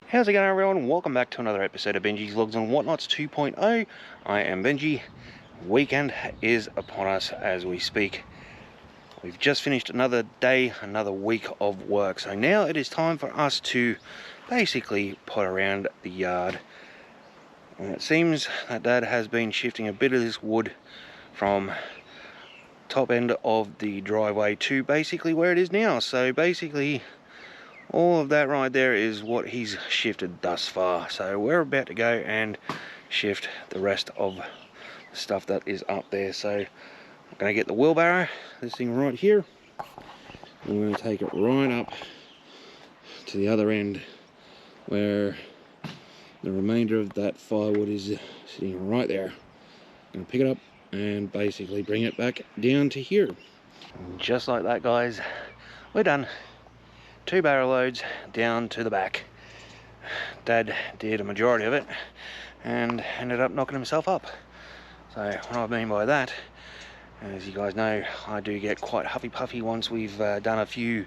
How's it going, everyone? Welcome back to another episode of Benji's Vlogs and Whatnots 2.0. I am Benji. Weekend is upon us as we speak. We've just finished another day, another week of work. So now it is time for us to basically pot around the yard. And it seems that Dad has been shifting a bit of this wood from top end of the driveway to basically where it is now. So basically all of that right there is what he's shifted thus far. So we're about to go and shift the rest of the stuff that is up there. So I'm going to get the wheelbarrow, this thing right here, and we're going to take it right up to the other end where the remainder of that firewood is sitting right there. I'm going to pick it up and basically bring it back down to here. And just like that, guys, we're done. 2 barrow loads down to the back. Dad did a majority of it and ended up knocking himself up. So what I mean by that, as you guys know, I do get quite huffy puffy once we've done a few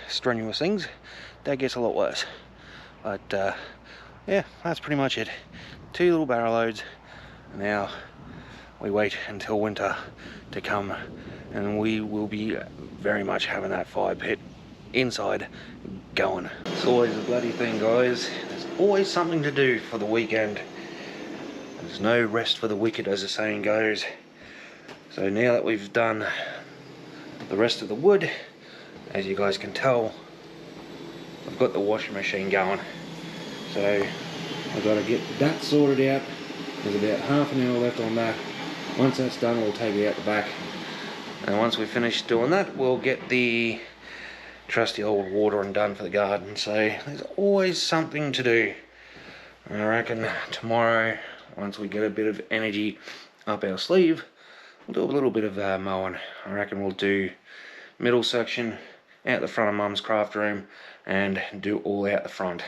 strenuous things. Dad gets a lot worse. But yeah, that's pretty much it. 2 little barrow loads. Now we wait until winter to come and we will be very much having that fire pit inside going. It's always a bloody thing, guys. There's always something to do for the weekend. There's no rest for the wicked, as the saying goes. So now that we've done the rest of the wood, as you guys can tell, I've got the washing machine going. So I've got to get that sorted out. There's about half an hour left on that. Once that's done, we'll take it out the back. And once we finish doing that, we'll get the trusty old watering done for the garden. So there's always something to do. And I reckon tomorrow, once we get a bit of energy up our sleeve, we'll do a little bit of mowing. I reckon we'll do middle section out the front of Mum's craft room and do all out the front.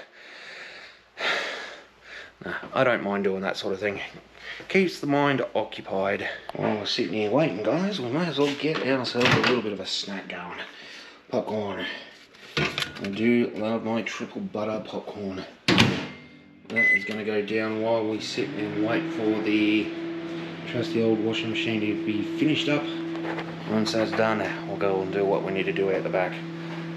Nah, I don't mind doing that sort of thing. Keeps the mind occupied. While we're sitting here waiting, guys, we may as well get ourselves a little bit of a snack going. Popcorn. I do love my triple butter popcorn. That is going to go down while we sit and wait for the trusty old washing machine to be finished up. Once that's done, we'll go and do what we need to do out the back.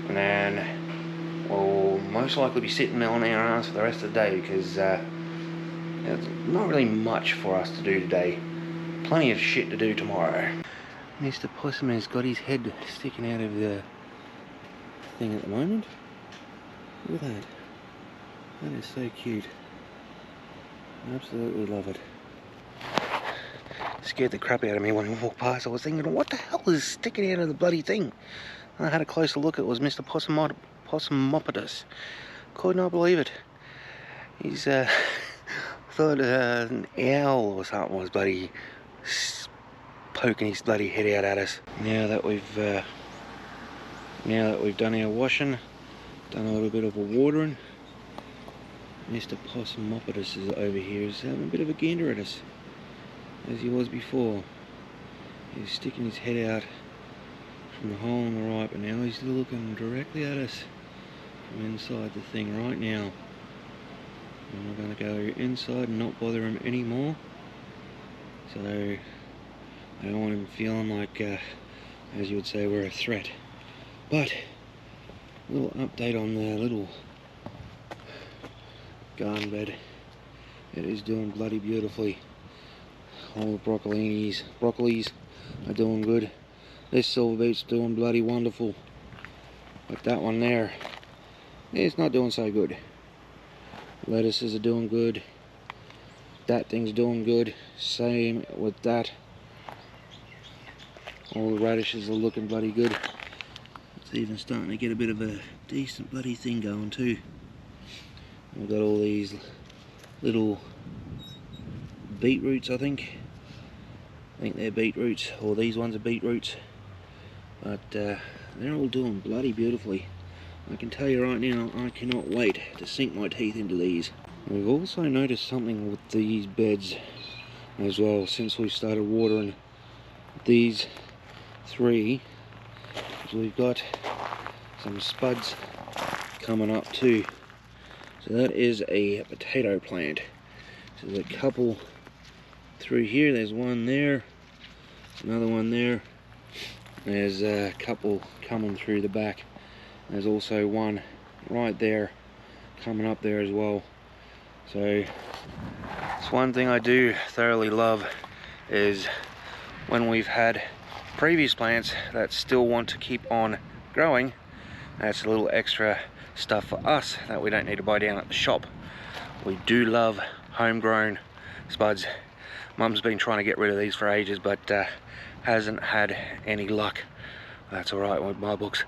And then we'll most likely be sitting on our arms for the rest of the day because there's not really much for us to do today. Plenty of shit to do tomorrow. Mr. Possum has got his head sticking out of the thing at the moment. Look at that. That is so cute. I absolutely love it. Scared the crap out of me when we walked past. I was thinking, what the hell is sticking out of the bloody thing? And I had a closer look. It was Mr. Possumopodus. Could not believe it. He's thought an owl or something was bloody poking his bloody head out at us. Now that we've done our washing, done a little bit of a watering, Mr. Possumopodus is over here. He's having a bit of a gander at us, as he was before. He's sticking his head out from the hole on the right, but now he's looking directly at us from inside the thing right now. And we're going to go inside and not bother him anymore. So I don't want him feeling like, as you would say, we're a threat. But a little update on the little garden bed. It is doing bloody beautifully. All the broccolis are doing good. This silver beet's doing bloody wonderful. But that one there, it's not doing so good. Lettuces are doing good. That thing's doing good. Same with that. All the radishes are looking bloody good. It's even starting to get a bit of a decent bloody thing going too. We've got all these little beetroots, I think they're beetroots, or these ones are beetroots. But they're all doing bloody beautifully. I can tell you right now, I cannot wait to sink my teeth into these. We've also noticed something with these beds as well since we started watering these 3. We've got some spuds coming up too. So that is a potato plant. So there's a couple through here. There's one there, another one there. There's a couple coming through the back. There's also one right there coming up there as well. So it's one thing I do thoroughly love is when we've had previous plants that still want to keep on growing, that's a little extra stuff for us that we don't need to buy down at the shop. We do love homegrown spuds. Mum's been trying to get rid of these for ages, but hasn't had any luck. That's alright with my books.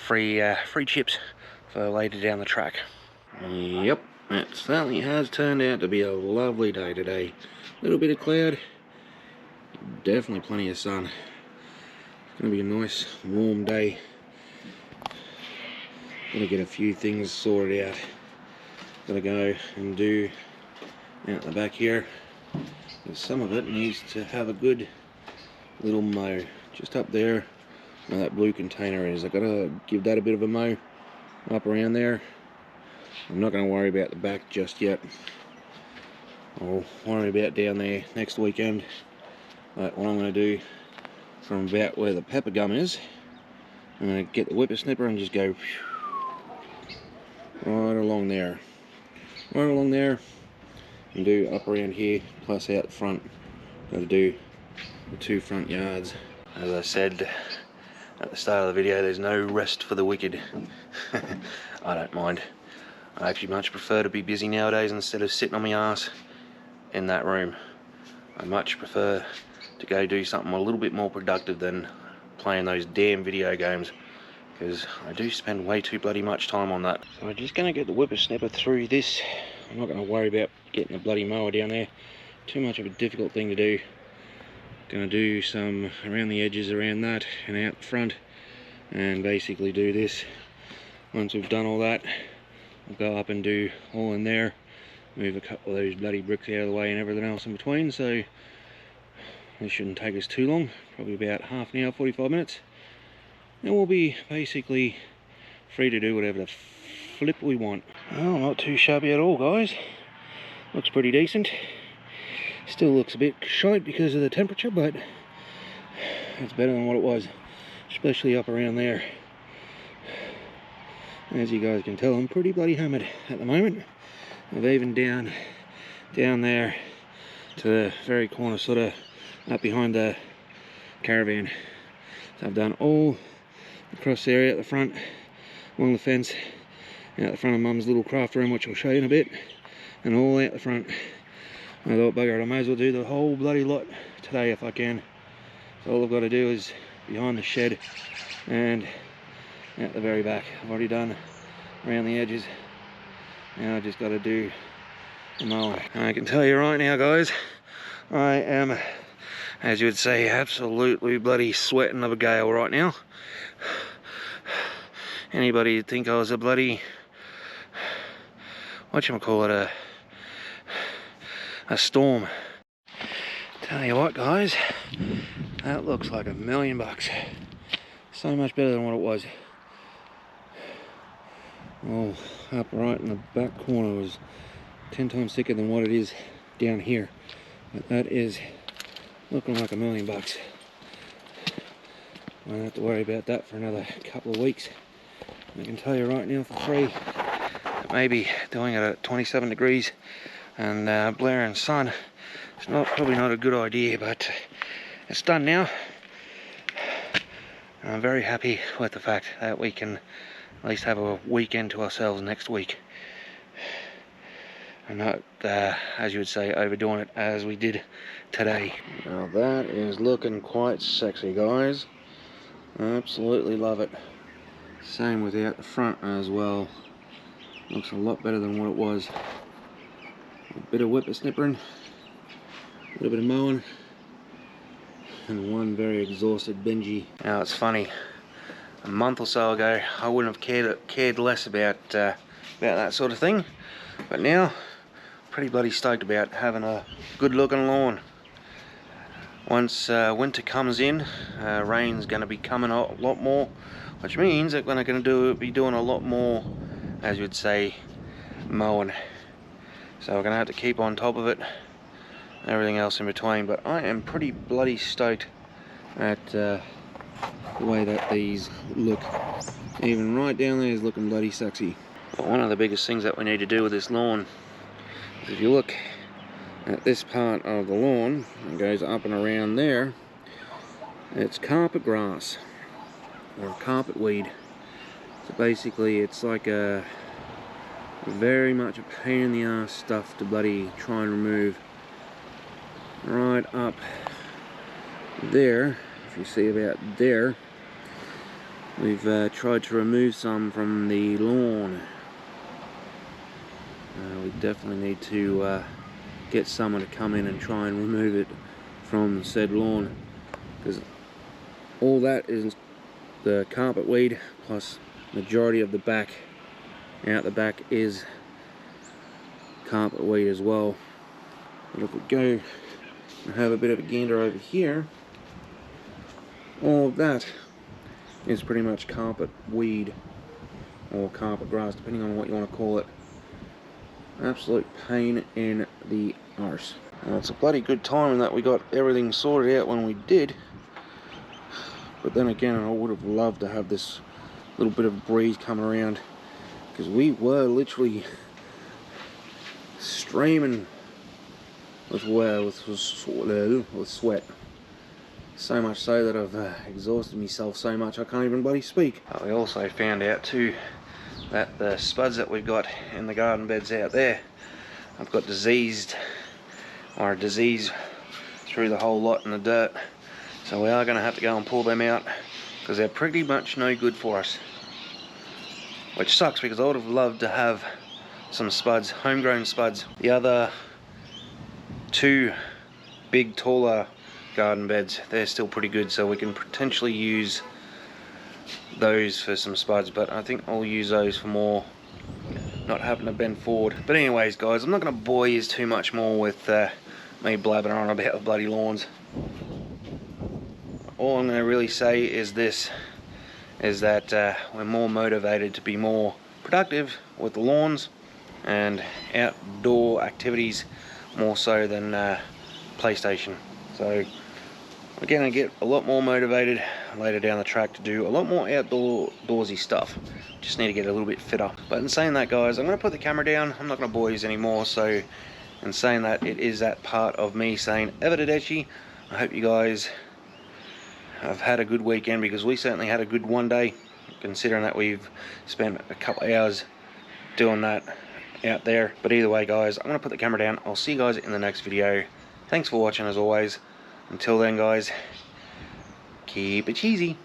Free chips for later down the track. Yep, it certainly has turned out to be a lovely day today. A little bit of cloud, definitely plenty of sun. It's going to be a nice warm day. Gotta get a few things sorted out. Gotta go and do out the back here. Some of it needs to have a good little mow. Just up there where that blue container is. I gotta give that a bit of a mow up around there. I'm not going to worry about the back just yet. I'll worry about down there next weekend. But what I'm going to do from about where the pepper gum is, I'm going to get the whippersnipper and just go right along there. Right along there. And do up around here, plus out the front. Got to do the 2 front yards. As I said at the start of the video, there's no rest for the wicked. I don't mind. I actually much prefer to be busy nowadays instead of sitting on my ass in that room. I much prefer to go do something a little bit more productive than playing those damn video games, because I do spend way too bloody much time on that. So I'm just going to get the whippersnapper through this. I'm not going to worry about getting the bloody mower down there. Too much of a difficult thing to do. Going to do some around the edges around that and out the front, and basically do this. Once we've done all that, we'll go up and do all in there, move a couple of those bloody bricks out of the way and everything else in between. So this shouldn't take us too long, probably about half an hour, 45 minutes. And we'll be basically free to do whatever the flip we want. Well, not too shabby at all, guys. Looks pretty decent. Still looks a bit shite because of the temperature, but it's better than what it was, especially up around there. As you guys can tell, I'm pretty bloody hammered at the moment. I've even down there to the very corner, sort of up behind the caravan. So I've done all across the area at the front, along the fence, out the front of Mum's little craft room, which I'll show you in a bit, and all out the front. I thought, bugger it, I may as well do the whole bloody lot today if I can. So all I've got to do is behind the shed and at the very back. I've already done around the edges. Now I just got to do the mowing. I can tell you right now, guys, I am, as you would say, absolutely bloody sweating of a gale right now. Anybody would think I was a bloody, whatchamacallit, a storm. Tell you what, guys, that looks like $1,000,000. So much better than what it was. Oh, up right in the back corner was 10 times thicker than what it is down here. But that is looking like $1,000,000. I don't have to worry about that for another couple of weeks. I can tell you right now for free that maybe doing it at 27 degrees and blaring sun is probably not a good idea, but it's done now. I'm very happy with the fact that we can at least have a weekend to ourselves next week, and not, as you would say, overdoing it as we did today. Now that is looking quite sexy, guys. I absolutely love it. Same with out the front as well. Looks a lot better than what it was. A bit of whippersnippering, a little bit of mowing, and one very exhausted Benji. Now it's funny, a month or so ago I wouldn't have cared less about that sort of thing, but now pretty bloody stoked about having a good looking lawn. Once winter comes in, rain's going to be coming a lot more, which means that we're going to be doing a lot more, as you'd say, mowing. So we're gonna have to keep on top of it, everything else in between. But I am pretty bloody stoked at the way that these look. Even right down there is looking bloody sexy. But one of the biggest things that we need to do with this lawn is, if you look at this part of the lawn, it goes up and around there, it's carpet grass or carpet weed. So basically it's like a very much a pain in the ass stuff to bloody try and remove. Right up there, if you see about there, we've tried to remove some from the lawn. We definitely need to get someone to come in and try and remove it from said lawn, because all that is the carpet weed, plus majority of the back, out the back, is carpet weed as well. But if we go and have a bit of a gander over here, all of that is pretty much carpet weed or carpet grass, depending on what you want to call it. Absolute pain in the arse. Well, it's a bloody good timing that we got everything sorted out when we did. But then again, I would have loved to have this little bit of breeze coming around, because we were literally streaming with sweat. So much so that I've exhausted myself so much I can't even bloody speak. We also found out too that the spuds that we've got in the garden beds out there have got disease through the whole lot in the dirt. So we are going to have to go and pull them out, because they're pretty much no good for us. Which sucks, because I would have loved to have some spuds, homegrown spuds. The other two big taller garden beds, they're still pretty good, so we can potentially use those for some spuds, but I think I'll use those for more not having to bend forward. But anyways guys, I'm not going to bore you too much more with me blabbering on about the bloody lawns. All I'm going to really say is this, is that we're more motivated to be more productive with the lawns and outdoor activities more so than PlayStation. So we're going to get a lot more motivated later down the track to do a lot more outdoorsy stuff. Just need to get a little bit fitter. But in saying that guys, I'm going to put the camera down. I'm not going to bore you anymore. So in saying that, it is that part of me saying arrivederci. I hope you guys have had a good weekend, because we certainly had a good one day, considering that we've spent a couple of hours doing that out there. But either way guys, I'm going to put the camera down. I'll see you guys in the next video. Thanks for watching as always. Until then guys, keep it cheesy.